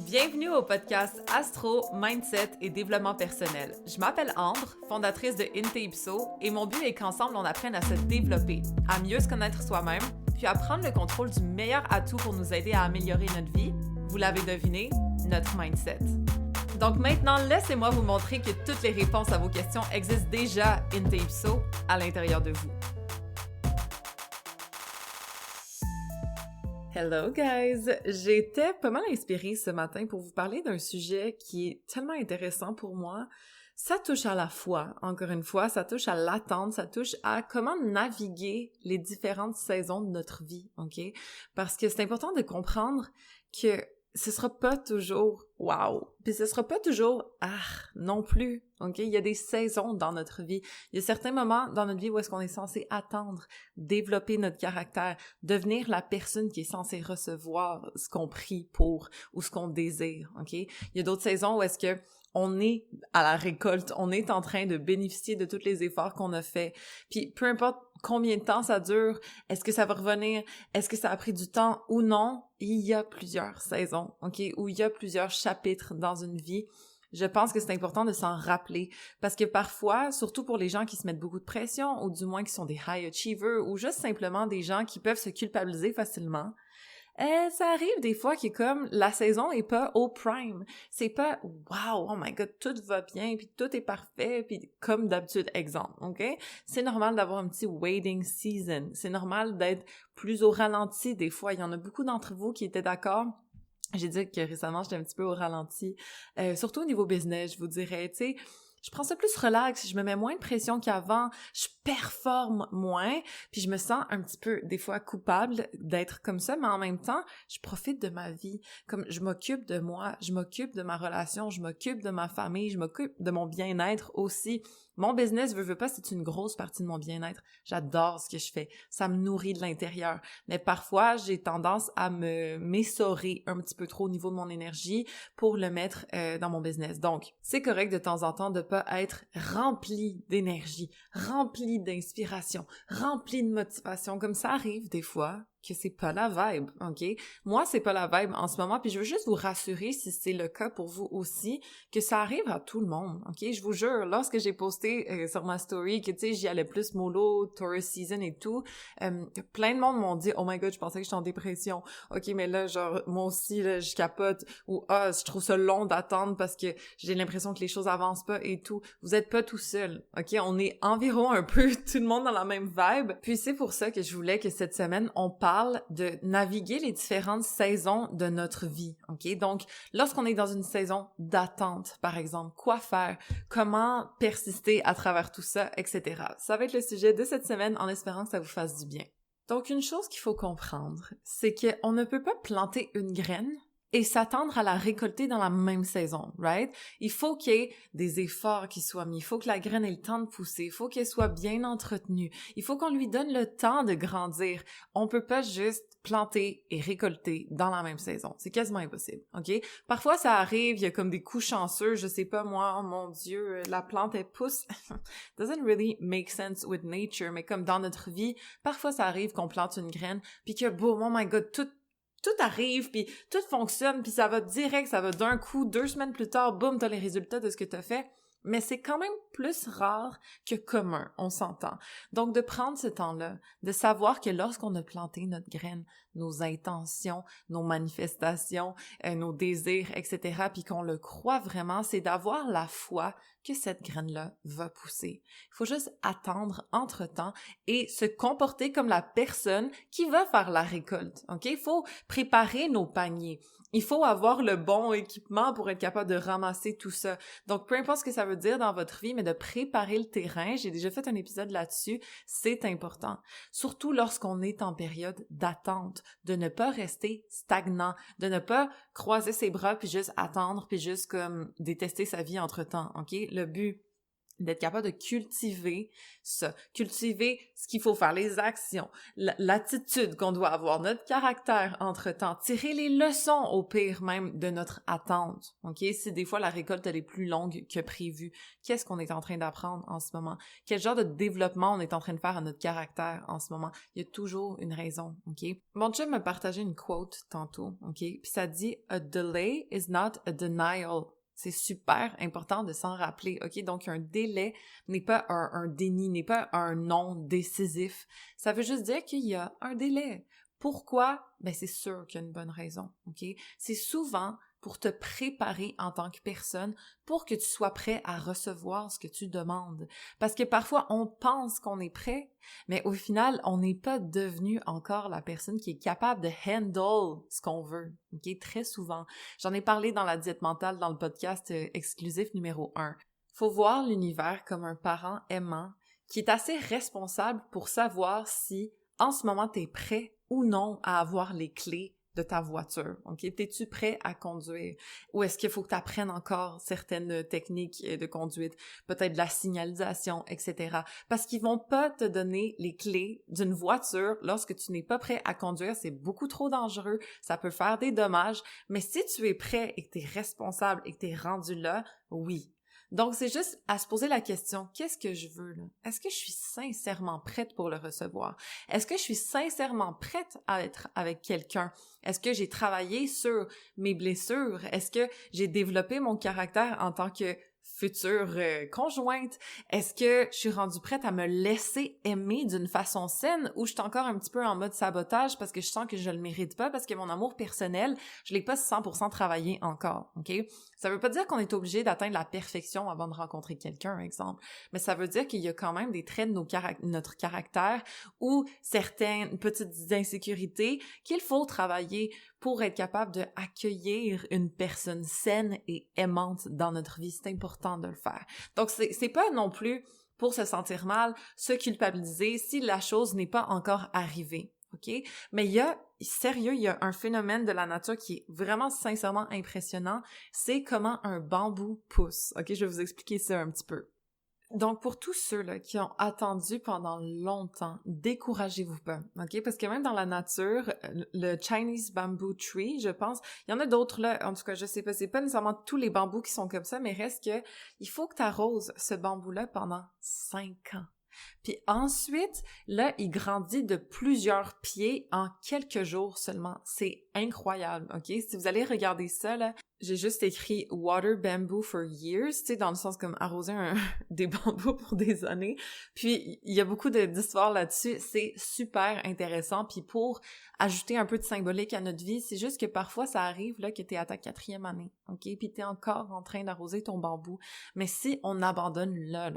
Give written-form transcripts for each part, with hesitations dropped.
Bienvenue au podcast Astro, Mindset et Développement personnel. Je m'appelle Ambre, fondatrice de Inte-Ipso, et mon but est qu'ensemble on apprenne à se développer, à mieux se connaître soi-même, puis à prendre le contrôle du meilleur atout pour nous aider à améliorer notre vie. Vous l'avez deviné, notre mindset. Donc maintenant, laissez-moi vous montrer que toutes les réponses à vos questions existent déjà Inte-Ipso à l'intérieur de vous. Hello guys! J'étais pas mal inspirée ce matin pour vous parler d'un sujet qui est tellement intéressant pour moi. Ça touche à la foi, encore une fois, ça touche à l'attente, ça touche à comment naviguer les différentes saisons de notre vie, ok? Parce que c'est important de comprendre que ce sera pas toujours wow, puis ce sera pas toujours non plus, ok? Il y a des saisons dans notre vie. Il y a certains moments dans notre vie où est-ce qu'on est censé attendre, développer notre caractère, devenir la personne qui est censée recevoir ce qu'on prie pour ou ce qu'on désire, ok? Il y a d'autres saisons où est-ce que on est à la récolte, on est en train de bénéficier de tous les efforts qu'on a faits. Puis peu importe combien de temps ça dure, est-ce que ça va revenir, est-ce que ça a pris du temps ou non, il y a plusieurs saisons, ok, ou il y a plusieurs chapitres dans une vie. Je pense que c'est important de s'en rappeler parce que parfois, surtout pour les gens qui se mettent beaucoup de pression ou du moins qui sont des high achievers ou juste simplement des gens qui peuvent se culpabiliser facilement, ça arrive des fois que comme la saison est pas au prime, c'est pas wow, oh my god, tout va bien puis tout est parfait puis comme d'habitude, exemple, ok? C'est normal d'avoir un petit waiting season, c'est normal d'être plus au ralenti des fois. Il y en a beaucoup d'entre vous qui étaient d'accord. J'ai dit que récemment j'étais un petit peu au ralenti, surtout au niveau business, je vous dirais, tu sais. Je prends ça plus relax, je me mets moins de pression qu'avant, je performe moins, puis je me sens un petit peu, des fois, coupable d'être comme ça, mais en même temps, je profite de ma vie, comme je m'occupe de moi, je m'occupe de ma relation, je m'occupe de ma famille, je m'occupe de mon bien-être aussi. Mon business, veux pas, c'est une grosse partie de mon bien-être. J'adore ce que je fais, ça me nourrit de l'intérieur, mais parfois, j'ai tendance à m'essorer un petit peu trop au niveau de mon énergie pour le mettre dans mon business. Donc, c'est correct de temps en temps de pas être rempli d'énergie, rempli d'inspiration, rempli de motivation, comme ça arrive des fois que c'est pas la vibe, ok? Moi, c'est pas la vibe en ce moment, puis je veux juste vous rassurer, si c'est le cas pour vous aussi, que ça arrive à tout le monde, ok? Je vous jure, lorsque j'ai posté sur ma story que, tu sais, j'y allais plus mollo, Taurus season et tout, plein de monde m'ont dit « Oh my god, je pensais que j'étais en dépression. Ok, mais là, genre, moi aussi, là, je capote. » Ou « Ah, je trouve ça long d'attendre parce que j'ai l'impression que les choses avancent pas et tout. » Vous êtes pas tout seul, ok? On est environ un peu tout le monde dans la même vibe. Puis c'est pour ça que je voulais que cette semaine, on parle de naviguer les différentes saisons de notre vie, ok? Donc, lorsqu'on est dans une saison d'attente, par exemple, quoi faire? Comment persister à travers tout ça, etc. Ça va être le sujet de cette semaine en espérant que ça vous fasse du bien. Donc, une chose qu'il faut comprendre, c'est qu'on ne peut pas planter une graine et s'attendre à la récolter dans la même saison, right? Il faut qu'il y ait des efforts qui soient mis, il faut que la graine ait le temps de pousser, il faut qu'elle soit bien entretenue, il faut qu'on lui donne le temps de grandir. On peut pas juste planter et récolter dans la même saison. C'est quasiment impossible, ok? Parfois, ça arrive, il y a comme des coups chanceux, je sais pas moi, oh mon Dieu, la plante, elle pousse. Doesn't really make sense with nature, mais comme dans notre vie, parfois ça arrive qu'on plante une graine, puis que boum, oh my god, tout arrive, puis tout fonctionne, puis ça va direct, ça va d'un coup, 2 semaines plus tard, boum, t'as les résultats de ce que t'as fait. Mais c'est quand même plus rare que commun, on s'entend. Donc, de prendre ce temps-là, de savoir que lorsqu'on a planté notre graine, nos intentions, nos manifestations, nos désirs, etc., puis qu'on le croit vraiment, c'est d'avoir la foi que cette graine-là va pousser. Il faut juste attendre entre-temps et se comporter comme la personne qui va faire la récolte, ok? Il faut préparer nos paniers. Il faut avoir le bon équipement pour être capable de ramasser tout ça. Donc, peu importe ce que ça veut dire dans votre vie, mais de préparer le terrain, j'ai déjà fait un épisode là-dessus, c'est important. Surtout lorsqu'on est en période d'attente, de ne pas rester stagnant, de ne pas croiser ses bras puis juste attendre puis juste comme détester sa vie entre-temps, ok? Le but d'être capable de cultiver ça, cultiver ce qu'il faut faire, les actions, l'attitude qu'on doit avoir, notre caractère entre-temps, tirer les leçons au pire même de notre attente, ok? Si des fois la récolte elle est plus longue que prévu, qu'est-ce qu'on est en train d'apprendre en ce moment? Quel genre de développement on est en train de faire à notre caractère en ce moment? Il y a toujours une raison, ok? Mon chum m'a partagé une quote tantôt, ok? Puis ça dit « A delay is not a denial ». C'est super important de s'en rappeler, ok? Donc, un délai n'est pas un déni, n'est pas un non décisif. Ça veut juste dire qu'il y a un délai. Pourquoi? Ben, c'est sûr qu'il y a une bonne raison, ok? C'est souvent pour te préparer en tant que personne, pour que tu sois prêt à recevoir ce que tu demandes. Parce que parfois, on pense qu'on est prêt, mais au final, on n'est pas devenu encore la personne qui est capable de handle ce qu'on veut, ok? Très souvent. J'en ai parlé dans la diète mentale, dans le podcast exclusif numéro 1. Faut voir l'univers comme un parent aimant qui est assez responsable pour savoir si, en ce moment, t'es prêt ou non à avoir les clés de ta voiture, ok? T'es-tu prêt à conduire? Ou est-ce qu'il faut que tu apprennes encore certaines techniques de conduite, peut-être de la signalisation, etc. Parce qu'ils vont pas te donner les clés d'une voiture lorsque tu n'es pas prêt à conduire, c'est beaucoup trop dangereux, ça peut faire des dommages, mais si tu es prêt et que tu es responsable et que tu es rendu là, oui. Donc, c'est juste à se poser la question, qu'est-ce que je veux là? Est-ce que je suis sincèrement prête pour le recevoir? Est-ce que je suis sincèrement prête à être avec quelqu'un? Est-ce que j'ai travaillé sur mes blessures? Est-ce que j'ai développé mon caractère en tant que future conjointe? Est-ce que je suis rendue prête à me laisser aimer d'une façon saine ou je suis encore un petit peu en mode sabotage parce que je sens que je le mérite pas parce que mon amour personnel, je l'ai pas 100% travaillé encore, ok? Ça veut pas dire qu'on est obligé d'atteindre la perfection avant de rencontrer quelqu'un, exemple, mais ça veut dire qu'il y a quand même des traits de notre caractère ou certaines petites insécurités qu'il faut travailler pour être capable d'accueillir une personne saine et aimante dans notre vie. C'est important de le faire. Donc, c'est pas non plus pour se sentir mal, se culpabiliser si la chose n'est pas encore arrivée. OK? Mais il y a un phénomène de la nature qui est vraiment sincèrement impressionnant, c'est comment un bambou pousse. OK? Je vais vous expliquer ça un petit peu. Donc, pour tous ceux-là qui ont attendu pendant longtemps, découragez-vous pas, ok? Parce que même dans la nature, le Chinese bamboo tree, je pense, il y en a d'autres là, en tout cas, je sais pas, c'est pas nécessairement tous les bambous qui sont comme ça, mais reste que il faut que tu arroses ce bambou-là pendant 5 ans. Puis ensuite, là, il grandit de plusieurs pieds en quelques jours seulement. C'est incroyable, ok? Si vous allez regarder ça, là, j'ai juste écrit « water bamboo for years », tu sais, dans le sens comme arroser des bambous pour des années. Puis, il y a beaucoup d'histoires là-dessus. C'est super intéressant. Puis pour ajouter un peu de symbolique à notre vie, c'est juste que parfois, ça arrive là que t'es à ta 4e année, ok? Puis t'es encore en train d'arroser ton bambou. Mais si on abandonne là,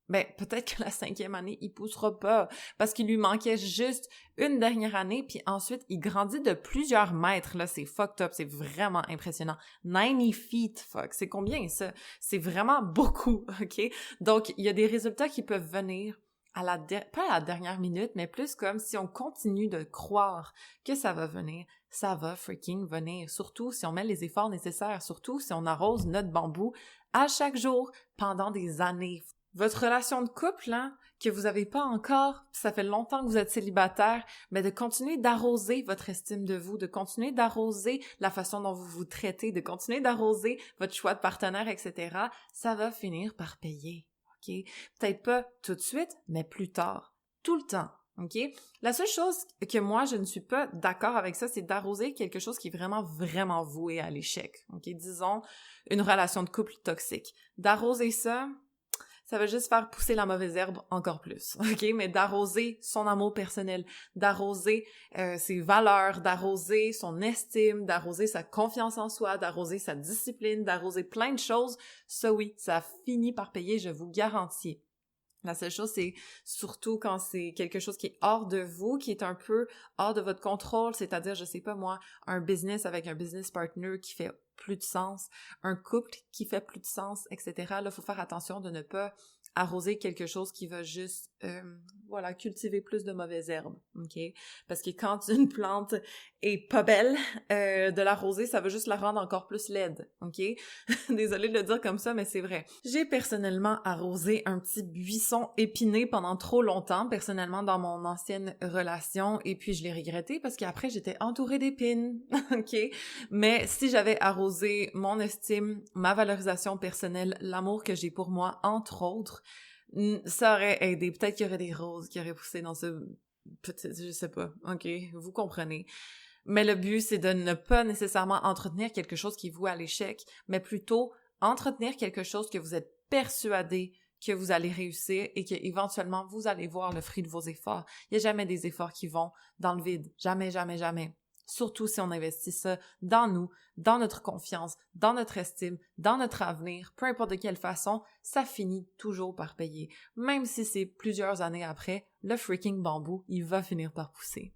ben peut-être que la 5e année, il poussera pas parce qu'il lui manquait juste une dernière année, puis ensuite, il grandit de plusieurs mètres. Là, c'est fucked up, c'est vraiment impressionnant. 90 feet, fuck, c'est combien ça? C'est vraiment beaucoup, OK? Donc, il y a des résultats qui peuvent venir pas à la dernière minute, mais plus comme si on continue de croire que ça va venir, ça va freaking venir. Surtout si on met les efforts nécessaires, surtout si on arrose notre bambou à chaque jour pendant des années. Votre relation de couple, hein, que vous avez pas encore, ça fait longtemps que vous êtes célibataire, mais de continuer d'arroser votre estime de vous, de continuer d'arroser la façon dont vous vous traitez, de continuer d'arroser votre choix de partenaire, etc., ça va finir par payer, ok? Peut-être pas tout de suite, mais plus tard. Tout le temps, ok? La seule chose que moi, je ne suis pas d'accord avec ça, c'est d'arroser quelque chose qui est vraiment, vraiment voué à l'échec, ok? Disons, une relation de couple toxique. D'arroser ça va juste faire pousser la mauvaise herbe encore plus, ok? Mais d'arroser son amour personnel, d'arroser ses valeurs, d'arroser son estime, d'arroser sa confiance en soi, d'arroser sa discipline, d'arroser plein de choses, ça oui, ça finit par payer, je vous garantis. La seule chose, c'est surtout quand c'est quelque chose qui est hors de vous, qui est un peu hors de votre contrôle, c'est-à-dire, je sais pas moi, un business avec un business partner qui fait plus de sens, un couple qui fait plus de sens, etc. Là, il faut faire attention de ne pas arroser quelque chose qui va juste cultiver plus de mauvaises herbes, ok? Parce que quand une plante est pas belle, de l'arroser, ça va juste la rendre encore plus laide, ok? Désolée de le dire comme ça, mais c'est vrai. J'ai personnellement arrosé un petit buisson épiné pendant trop longtemps, personnellement, dans mon ancienne relation, et puis je l'ai regretté parce qu'après, j'étais entourée d'épines, ok? Mais si j'avais arrosé mon estime, ma valorisation personnelle, l'amour que j'ai pour moi, entre autres, ça aurait aidé. Peut-être qu'il y aurait des roses qui auraient poussé dans ce... Peut-être, je sais pas. OK, vous comprenez. Mais le but, c'est de ne pas nécessairement entretenir quelque chose qui est voué à l'échec, mais plutôt entretenir quelque chose que vous êtes persuadé que vous allez réussir et que éventuellement vous allez voir le fruit de vos efforts. Il n'y a jamais des efforts qui vont dans le vide. Jamais, jamais, jamais. Surtout si on investit ça dans nous, dans notre confiance, dans notre estime, dans notre avenir, peu importe de quelle façon, ça finit toujours par payer. Même si c'est plusieurs années après, le freaking bambou, il va finir par pousser.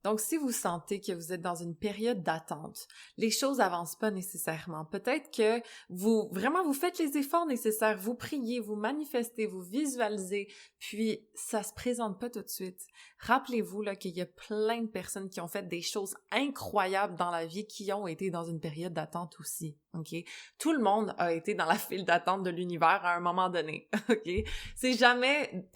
Donc, si vous sentez que vous êtes dans une période d'attente, les choses avancent pas nécessairement. Peut-être que vous faites les efforts nécessaires, vous priez, vous manifestez, vous visualisez, puis ça se présente pas tout de suite. Rappelez-vous là qu'il y a plein de personnes qui ont fait des choses incroyables dans la vie qui ont été dans une période d'attente aussi. OK? Tout le monde a été dans la file d'attente de l'univers à un moment donné. OK? C'est jamais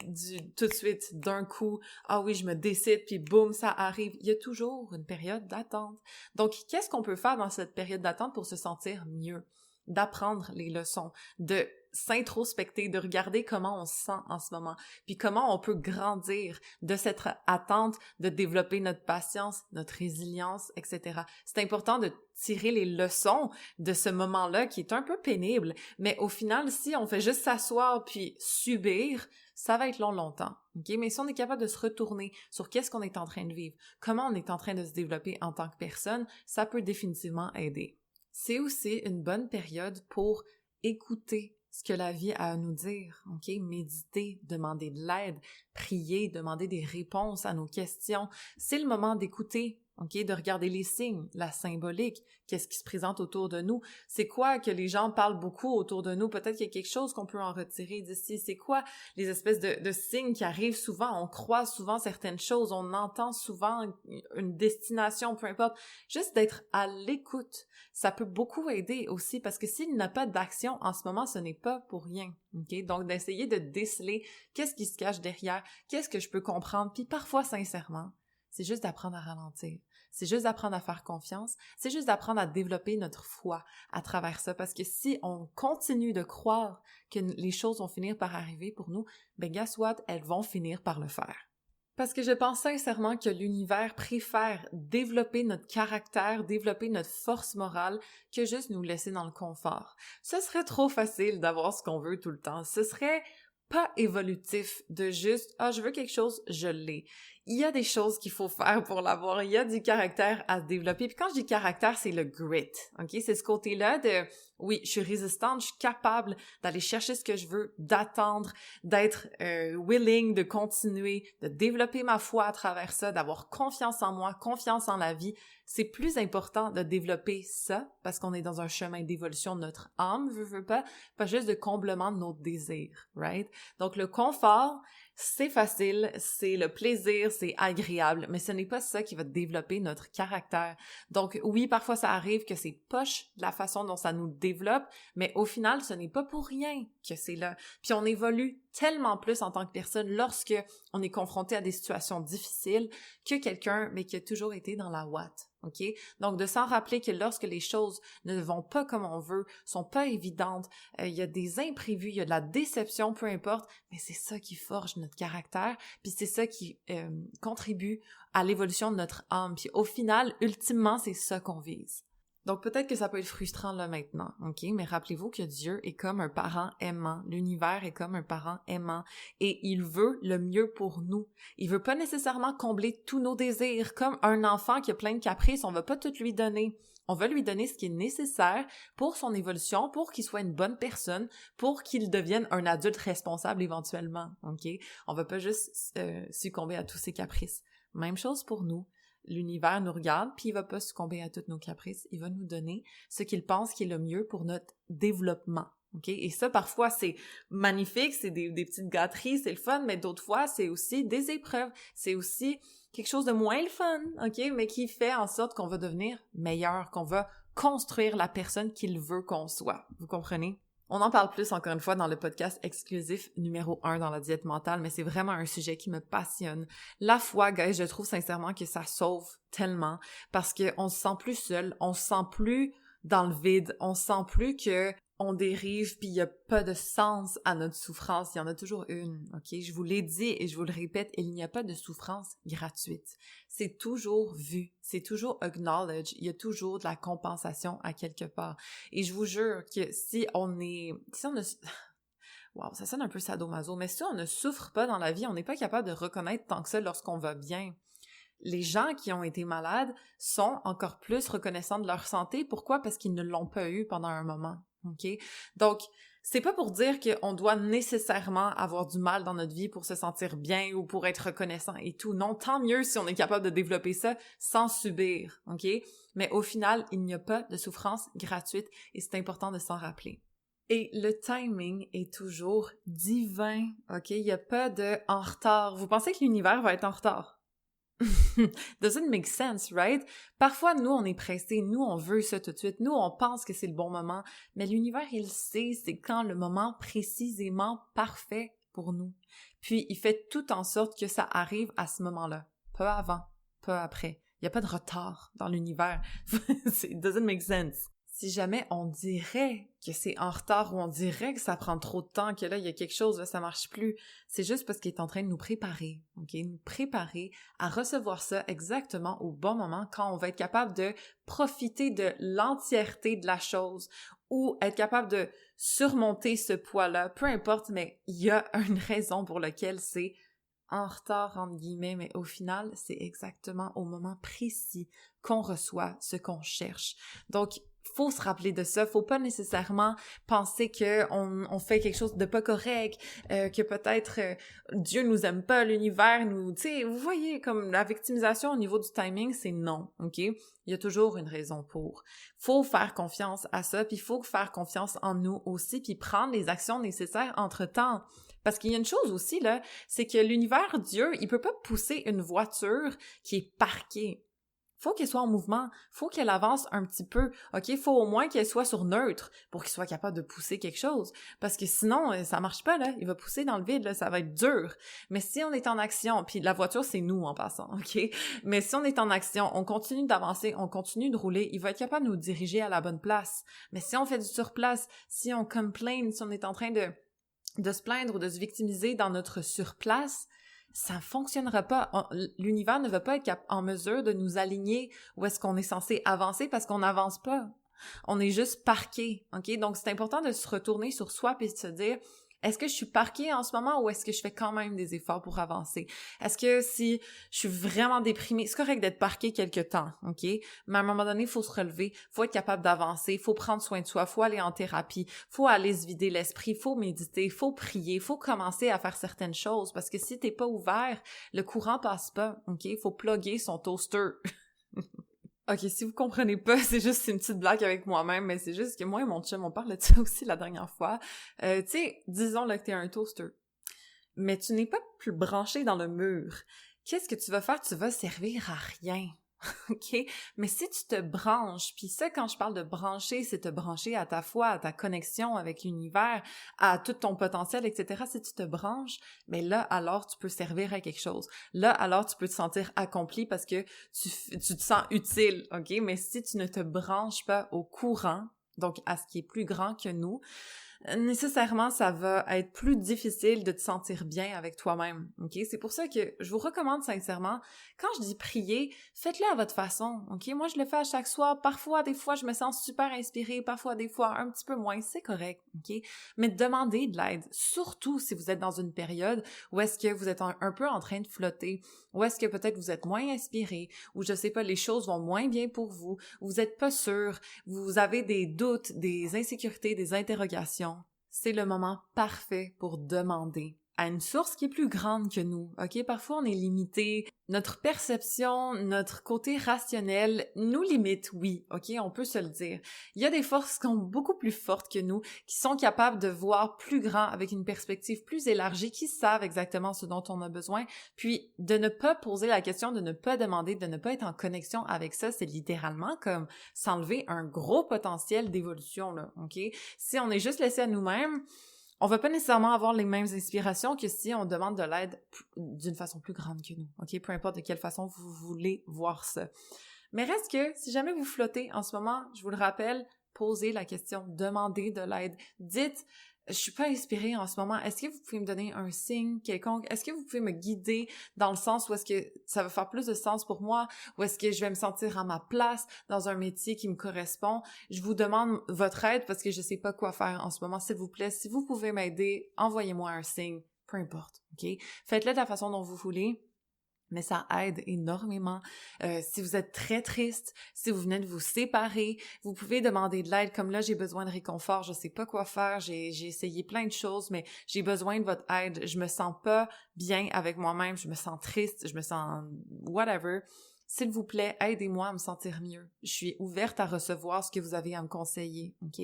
tout de suite, d'un coup, ah oui, je me décide, puis boum, ça arrive. Il y a toujours une période d'attente. Donc, qu'est-ce qu'on peut faire dans cette période d'attente pour se sentir mieux? D'apprendre les leçons, de s'introspecter, de regarder comment on se sent en ce moment, puis comment on peut grandir de cette attente, de développer notre patience, notre résilience, etc. C'est important de tirer les leçons de ce moment-là qui est un peu pénible, mais au final, si on fait juste s'asseoir puis subir, ça va être longtemps, ok? Mais si on est capable de se retourner sur qu'est-ce qu'on est en train de vivre, comment on est en train de se développer en tant que personne, ça peut définitivement aider. C'est aussi une bonne période pour écouter ce que la vie a à nous dire, ok? Méditer, demander de l'aide, prier, demander des réponses à nos questions. C'est le moment d'écouter, ok? De regarder les signes, la symbolique, qu'est-ce qui se présente autour de nous. C'est quoi que les gens parlent beaucoup autour de nous? Peut-être qu'il y a quelque chose qu'on peut en retirer d'ici. C'est quoi les espèces de signes qui arrivent souvent? On croit souvent certaines choses, on entend souvent une destination, peu importe. Juste d'être à l'écoute, ça peut beaucoup aider aussi parce que s'il n'y a pas d'action en ce moment, ce n'est pas pour rien. Okay? Donc, d'essayer de déceler qu'est-ce qui se cache derrière, qu'est-ce que je peux comprendre, puis parfois, sincèrement, c'est juste d'apprendre à ralentir. C'est juste d'apprendre à faire confiance. C'est juste d'apprendre à développer notre foi à travers ça. Parce que si on continue de croire que les choses vont finir par arriver pour nous, ben guess what? Elles vont finir par le faire. Parce que je pense sincèrement que l'univers préfère développer notre caractère, développer notre force morale, que juste nous laisser dans le confort. Ce serait trop facile d'avoir ce qu'on veut tout le temps. Ce serait pas évolutif de juste « Ah, je veux quelque chose, je l'ai ». Il y a des choses qu'il faut faire pour l'avoir. Il y a du caractère à se développer. Puis quand je dis caractère, c'est le grit, ok? C'est ce côté-là de « Oui, je suis résistante, je suis capable d'aller chercher ce que je veux, d'attendre, d'être willing, de continuer, de développer ma foi à travers ça, d'avoir confiance en moi, confiance en la vie. » C'est plus important de développer ça parce qu'on est dans un chemin d'évolution de notre âme, veut pas juste de comblement de nos désirs, right? Donc le confort, c'est facile, c'est le plaisir, c'est agréable, mais ce n'est pas ça qui va développer notre caractère. Donc oui, parfois ça arrive que c'est poche de la façon dont ça nous développe, mais au final, ce n'est pas pour rien que c'est là. Puis on évolue tellement plus en tant que personne lorsque on est confronté à des situations difficiles que quelqu'un, mais qui a toujours été dans la ouate. OK? Donc, de s'en rappeler que lorsque les choses ne vont pas comme on veut, sont pas évidentes, il y a des imprévus, il y a de la déception, peu importe, mais c'est ça qui forge notre caractère, puis c'est ça qui contribue à l'évolution de notre âme. Puis au final, ultimement, c'est ça qu'on vise. Donc peut-être que ça peut être frustrant là maintenant, ok? Mais rappelez-vous que Dieu est comme un parent aimant, l'univers est comme un parent aimant et il veut le mieux pour nous. Il veut pas nécessairement combler tous nos désirs, comme un enfant qui a plein de caprices, on va pas tout lui donner. On va lui donner ce qui est nécessaire pour son évolution, pour qu'il soit une bonne personne, pour qu'il devienne un adulte responsable éventuellement, ok? On va pas juste succomber à tous ses caprices. Même chose pour nous. L'univers nous regarde, puis il va pas succomber à tous nos caprices. Il va nous donner ce qu'il pense qui est le mieux pour notre développement, OK? Et ça, parfois, c'est magnifique, c'est des petites gâteries, c'est le fun, mais d'autres fois, c'est aussi des épreuves. C'est aussi quelque chose de moins le fun, OK? Mais qui fait en sorte qu'on va devenir meilleur, qu'on va construire la personne qu'il veut qu'on soit. Vous comprenez? On en parle plus, encore une fois, dans le podcast exclusif numéro 1 dans la diète mentale, mais c'est vraiment un sujet qui me passionne. La foi, guys, je trouve sincèrement que ça sauve tellement parce qu'on se sent plus seul, on se sent plus dans le vide, on se sent plus que on dérive puis il y a pas de sens à notre souffrance, il y en a toujours une, OK? Je vous l'ai dit et je vous le répète, il n'y a pas de souffrance gratuite. C'est toujours vu, c'est toujours acknowledge, il y a toujours de la compensation à quelque part. Et je vous jure que si on ne wow, ça sonne un peu sadomaso, mais si on ne souffre pas dans la vie, on n'est pas capable de reconnaître tant que ça lorsqu'on va bien. Les gens qui ont été malades sont encore plus reconnaissants de leur santé. Pourquoi? Parce qu'ils ne l'ont pas eu pendant un moment. OK? Donc, c'est pas pour dire qu'on doit nécessairement avoir du mal dans notre vie pour se sentir bien ou pour être reconnaissant et tout. Non, tant mieux si on est capable de développer ça sans subir. OK? Mais au final, il n'y a pas de souffrance gratuite et c'est important de s'en rappeler. Et le timing est toujours divin. OK? Il n'y a pas de en retard. Vous pensez que l'univers va être en retard? Doesn't make sense, right? Parfois, nous, on est pressés, nous, on veut ça tout de suite, nous, on pense que c'est le bon moment, mais l'univers, il sait c'est quand le moment précisément parfait pour nous. Puis, il fait tout en sorte que ça arrive à ce moment-là, pas avant, pas après. Il n'y a pas de retard dans l'univers. It doesn't make sense. Si jamais on dirait que c'est en retard ou on dirait que ça prend trop de temps, que là, il y a quelque chose, là, ça marche plus, c'est juste parce qu'il est en train de nous préparer, OK? Nous préparer à recevoir ça exactement au bon moment quand on va être capable de profiter de l'entièreté de la chose ou être capable de surmonter ce poids-là, peu importe, mais il y a une raison pour laquelle c'est en retard, entre guillemets, mais au final, c'est exactement au moment précis qu'on reçoit ce qu'on cherche. Donc, faut se rappeler de ça, faut pas nécessairement penser que on fait quelque chose de pas correct, que peut-être Dieu nous aime pas, l'univers nous, tu sais, vous voyez comme la victimisation au niveau du timing, c'est non, OK? Il y a toujours une raison pour. Faut faire confiance à ça, puis faut faire confiance en nous aussi, puis prendre les actions nécessaires entre-temps. Parce qu'il y a une chose aussi, là, c'est que l'univers, Dieu, il peut pas pousser une voiture qui est parquée. Faut qu'elle soit en mouvement, faut qu'elle avance un petit peu, OK? Faut au moins qu'elle soit sur neutre pour qu'il soit capable de pousser quelque chose. Parce que sinon, ça marche pas, là. Il va pousser dans le vide, là. Ça va être dur. Mais si on est en action, puis la voiture, c'est nous en passant, OK? Mais si on est en action, on continue d'avancer, on continue de rouler, il va être capable de nous diriger à la bonne place. Mais si on fait du surplace, si on complain, si on est en train de se plaindre ou de se victimiser dans notre surplace, ça fonctionnera pas. L'univers ne va pas être en mesure de nous aligner où est-ce qu'on est censé avancer parce qu'on n'avance pas. On est juste parqué, OK? Donc, c'est important de se retourner sur soi puis de se dire, est-ce que je suis parquée en ce moment ou est-ce que je fais quand même des efforts pour avancer? Est-ce que si je suis vraiment déprimée, c'est correct d'être parquée quelque temps, OK? Mais à un moment donné, il faut se relever, il faut être capable d'avancer, il faut prendre soin de soi, il faut aller en thérapie, il faut aller se vider l'esprit, il faut méditer, il faut prier, il faut commencer à faire certaines choses parce que si t'es pas ouvert, le courant passe pas, OK? Il faut plugger son toaster. OK, si vous comprenez pas, c'est juste une petite blague avec moi-même, mais c'est juste que moi et mon chum, on parle de ça aussi la dernière fois. Tu sais, disons là que t'es un toaster, mais tu n'es pas plus branché dans le mur. Qu'est-ce que tu vas faire? Tu vas servir à rien. OK? Mais si tu te branches, puis ça, quand je parle de brancher, c'est te brancher à ta foi, à ta connexion avec l'univers, à tout ton potentiel, etc. Si tu te branches, mais là, alors, tu peux servir à quelque chose. Là, alors, tu peux te sentir accompli parce que tu te sens utile, OK? Mais si tu ne te branches pas au courant, donc à ce qui est plus grand que nous, nécessairement, ça va être plus difficile de te sentir bien avec toi-même, OK? C'est pour ça que je vous recommande sincèrement, quand je dis prier, faites-le à votre façon, OK? Moi, je le fais à chaque soir. Parfois, des fois, je me sens super inspirée. Parfois, des fois, un petit peu moins. C'est correct, OK? Mais demandez de l'aide, surtout si vous êtes dans une période où est-ce que vous êtes un peu en train de flotter, où est-ce que peut-être vous êtes moins inspiré, ou je sais pas, les choses vont moins bien pour vous, vous êtes pas sûr, vous avez des doutes, des insécurités, des interrogations. C'est le moment parfait pour demander à une source qui est plus grande que nous, ok? Parfois, on est limité. Notre perception, notre côté rationnel nous limite, oui, ok? On peut se le dire. Il y a des forces qui sont beaucoup plus fortes que nous, qui sont capables de voir plus grand avec une perspective plus élargie, qui savent exactement ce dont on a besoin. Puis, de ne pas poser la question, de ne pas demander, de ne pas être en connexion avec ça, c'est littéralement comme s'enlever un gros potentiel d'évolution, là, ok? Si on est juste laissé à nous-mêmes, on va pas nécessairement avoir les mêmes inspirations que si on demande de l'aide d'une façon plus grande que nous, ok? Peu importe de quelle façon vous voulez voir ça. Mais reste que, si jamais vous flottez en ce moment, je vous le rappelle, posez la question, demandez de l'aide. Dites, je suis pas inspirée en ce moment, est-ce que vous pouvez me donner un signe quelconque? Est-ce que vous pouvez me guider dans le sens où est-ce que ça va faire plus de sens pour moi? Ou est-ce que je vais me sentir à ma place dans un métier qui me correspond? Je vous demande votre aide parce que je sais pas quoi faire en ce moment, s'il vous plaît. Si vous pouvez m'aider, envoyez-moi un signe, peu importe, ok? Faites-le de la façon dont vous voulez. Mais ça aide énormément. Si vous êtes très triste, si vous venez de vous séparer, vous pouvez demander de l'aide. Comme là, j'ai besoin de réconfort, je sais pas quoi faire, j'ai essayé plein de choses, mais j'ai besoin de votre aide. Je me sens pas bien avec moi-même, je me sens triste, je me sens whatever. S'il vous plaît, aidez-moi à me sentir mieux. Je suis ouverte à recevoir ce que vous avez à me conseiller, ok?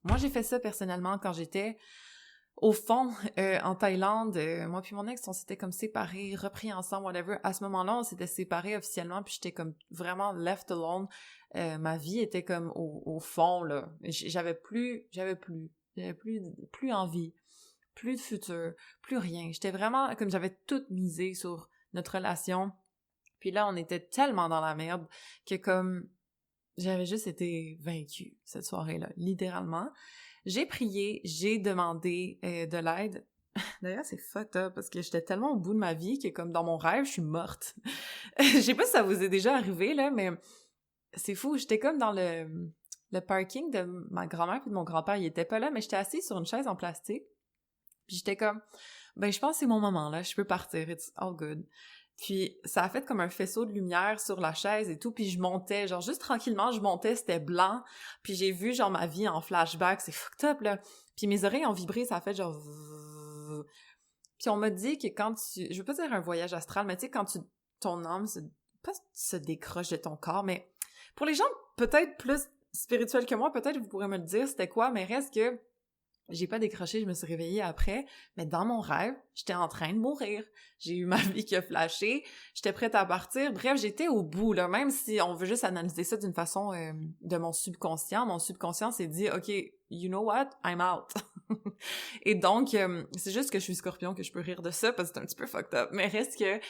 Moi, j'ai fait ça personnellement quand j'étais au fond, en Thaïlande, moi puis mon ex, on s'était comme séparés, repris ensemble, whatever. À ce moment-là, on s'était séparés officiellement, puis j'étais comme vraiment left alone. Ma vie était comme au fond, là. J'avais plus envie, plus de futur, plus rien. J'étais vraiment comme j'avais tout misé sur notre relation. Puis là, on était tellement dans la merde que comme j'avais juste été vaincue cette soirée-là, littéralement. J'ai prié, j'ai demandé de l'aide. D'ailleurs, c'est fucked up parce que j'étais tellement au bout de ma vie que comme dans mon rêve, je suis morte. Je sais pas si ça vous est déjà arrivé, là, mais c'est fou. J'étais comme dans le parking de ma grand-mère puis de mon grand-père. Il était pas là, mais j'étais assise sur une chaise en plastique. Puis j'étais comme, ben je pense que c'est mon moment, là. Je peux partir. It's all good. Puis ça a fait comme un faisceau de lumière sur la chaise et tout, puis je montais, genre juste tranquillement, je montais, c'était blanc, puis j'ai vu genre ma vie en flashback, c'est fucked up, là. Puis mes oreilles ont vibré, ça a fait genre... Puis on m'a dit que quand tu... Je veux pas dire un voyage astral, mais tu sais, quand ton âme pas se décroche de ton corps, mais pour les gens peut-être plus spirituels que moi, peut-être vous pourrez me le dire c'était quoi, mais reste que j'ai pas décroché, je me suis réveillée après, mais dans mon rêve, j'étais en train de mourir. J'ai eu ma vie qui a flashé, j'étais prête à partir. Bref, j'étais au bout, là, même si on veut juste analyser ça d'une façon de mon subconscient s'est dit « Ok, you know what? I'm out. » Et donc, c'est juste que je suis Scorpion que je peux rire de ça parce que c'est un petit peu fucked up, mais reste que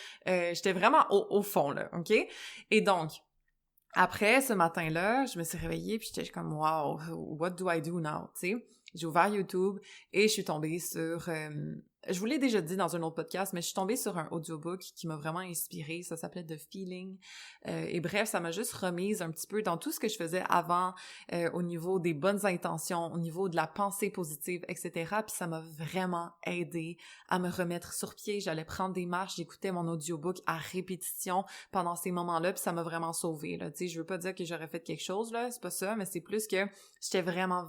j'étais vraiment au fond, là, ok? Et donc, après, ce matin-là, je me suis réveillée puis j'étais comme « Wow, what do I do now? » Tu sais? J'ai ouvert YouTube et je suis tombée sur... je vous l'ai déjà dit dans un autre podcast, mais je suis tombée sur un audiobook qui m'a vraiment inspirée. Ça s'appelait The Feeling. Et bref, ça m'a juste remise un petit peu dans tout ce que je faisais avant, au niveau des bonnes intentions, au niveau de la pensée positive, etc. Puis ça m'a vraiment aidée à me remettre sur pied. J'allais prendre des marches, j'écoutais mon audiobook à répétition pendant ces moments-là, puis ça m'a vraiment sauvée, là. Tu sais, je veux pas dire que j'aurais fait quelque chose, là, c'est pas ça, mais c'est plus que j'étais vraiment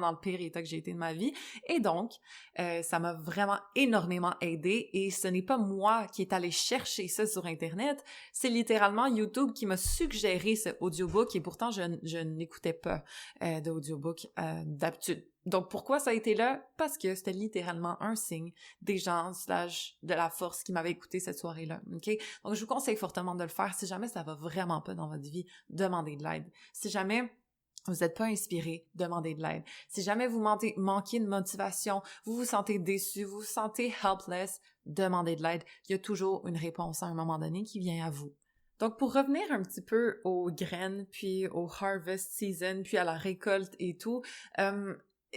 dans le pire état que j'ai été de ma vie. Et donc, ça m'a vraiment énormément aidée et ce n'est pas moi qui est allé chercher ça sur Internet, c'est littéralement YouTube qui m'a suggéré ce audiobook et pourtant je n'écoutais pas d'audiobook d'habitude. Donc pourquoi ça a été là? Parce que c'était littéralement un signe des gens / de la force qui m'avaient écouté cette soirée-là, ok? Donc je vous conseille fortement de le faire. Si jamais ça va vraiment pas dans votre vie, demandez de l'aide. Si jamais vous n'êtes pas inspiré, demandez de l'aide. Si jamais vous manquez de motivation, vous vous sentez déçu, vous vous sentez helpless, demandez de l'aide. Il y a toujours une réponse à un moment donné qui vient à vous. Donc, pour revenir un petit peu aux graines, puis au harvest season, puis à la récolte et tout,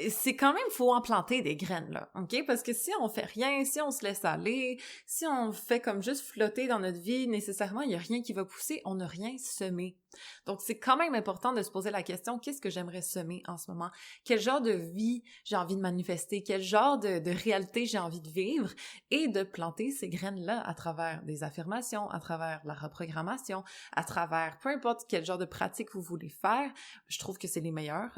c'est quand même, faut en planter des graines, là, ok? Parce que si on fait rien, si on se laisse aller, si on fait comme juste flotter dans notre vie, nécessairement, il y a rien qui va pousser, on n'a rien semé. Donc, c'est quand même important de se poser la question, qu'est-ce que j'aimerais semer en ce moment? Quel genre de vie j'ai envie de manifester? Quel genre de réalité j'ai envie de vivre? Et de planter ces graines-là à travers des affirmations, à travers la reprogrammation, à travers peu importe quel genre de pratique vous voulez faire. Je trouve que c'est les meilleurs.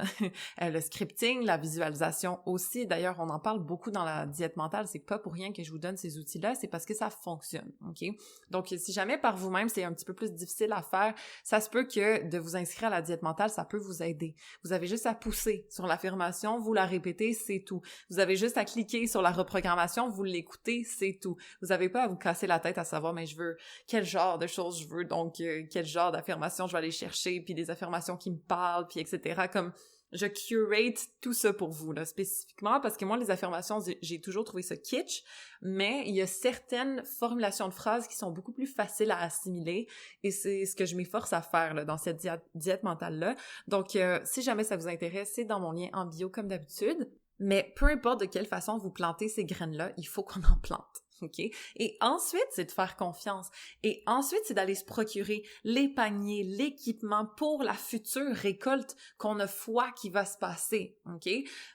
Le scripting, la visualisation aussi. D'ailleurs, on en parle beaucoup dans la diète mentale. C'est pas pour rien que je vous donne ces outils-là, c'est parce que ça fonctionne, OK? Donc, si jamais par vous-même, c'est un petit peu plus difficile à faire, ça se peut que de vous inscrire à la diète mentale, ça peut vous aider. Vous avez juste à pousser sur l'affirmation, vous la répétez, c'est tout. Vous avez juste à cliquer sur la reprogrammation, vous l'écoutez, c'est tout. Vous avez pas à vous casser la tête à savoir, mais je veux quel genre de choses je veux, donc quel genre d'affirmation je vais aller chercher, puis des affirmations qui me parlent, puis etc. Comme je curate tout ça pour vous, là, spécifiquement, parce que moi, les affirmations, j'ai toujours trouvé ça kitsch, mais il y a certaines formulations de phrases qui sont beaucoup plus faciles à assimiler, et c'est ce que je m'efforce à faire là, dans cette diète mentale-là. Donc, si jamais ça vous intéresse, c'est dans mon lien en bio, comme d'habitude. Mais peu importe de quelle façon vous plantez ces graines-là, il faut qu'on en plante. OK? Et ensuite, c'est de faire confiance. Et ensuite, c'est d'aller se procurer les paniers, l'équipement pour la future récolte qu'on a foi qui va se passer. OK?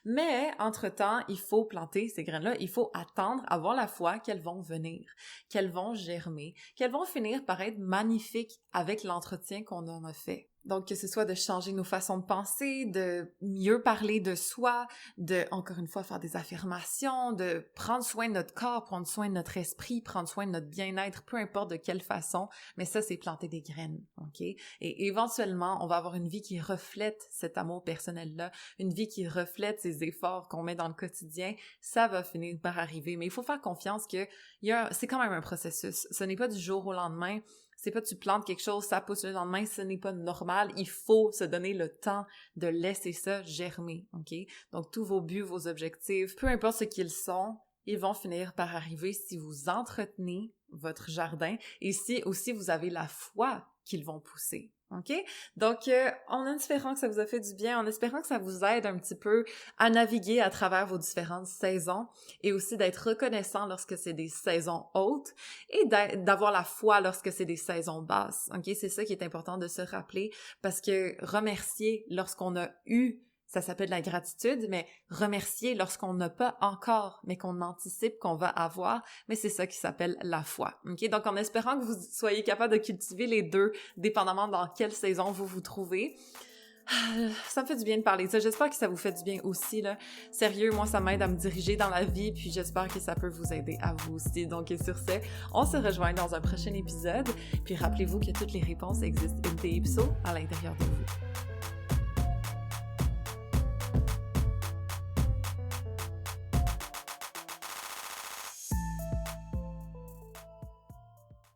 Mais, entre-temps, il faut planter ces graines-là. Il faut attendre, avoir la foi qu'elles vont venir, qu'elles vont germer, qu'elles vont finir par être magnifiques avec l'entretien qu'on en a fait. Donc, que ce soit de changer nos façons de penser, de mieux parler de soi, de, encore une fois, faire des affirmations, de prendre soin de notre corps, prendre soin de notre esprit, prendre soin de notre bien-être, peu importe de quelle façon, mais ça, c'est planter des graines, OK? Et éventuellement, on va avoir une vie qui reflète cet amour personnel-là, une vie qui reflète ces efforts qu'on met dans le quotidien, ça va finir par arriver. Mais il faut faire confiance que c'est quand même un processus. Ce n'est pas du jour au lendemain. C'est pas tu plantes quelque chose, ça pousse le lendemain, ce n'est pas normal. Il faut se donner le temps de laisser ça germer, OK? Donc, tous vos buts, vos objectifs, peu importe ce qu'ils sont, ils vont finir par arriver si vous entretenez votre jardin et si aussi vous avez la foi qu'ils vont pousser. OK? Donc, en espérant que ça vous a fait du bien, en espérant que ça vous aide un petit peu à naviguer à travers vos différentes saisons et aussi d'être reconnaissant lorsque c'est des saisons hautes et d'avoir la foi lorsque c'est des saisons basses. OK? C'est ça qui est important de se rappeler parce que remercier lorsqu'on a eu, ça s'appelle la gratitude, mais remercier lorsqu'on n'a pas encore, mais qu'on anticipe qu'on va avoir, mais c'est ça qui s'appelle la foi. OK? Donc, en espérant que vous soyez capable de cultiver les deux, dépendamment dans quelle saison vous vous trouvez. Ça me fait du bien de parler de ça. J'espère que ça vous fait du bien aussi, là. Sérieux, moi, ça m'aide à me diriger dans la vie, puis j'espère que ça peut vous aider à vous aussi. Donc, sur ce, on se rejoint dans un prochain épisode. Puis rappelez-vous que toutes les réponses existent in the ipso à l'intérieur de vous.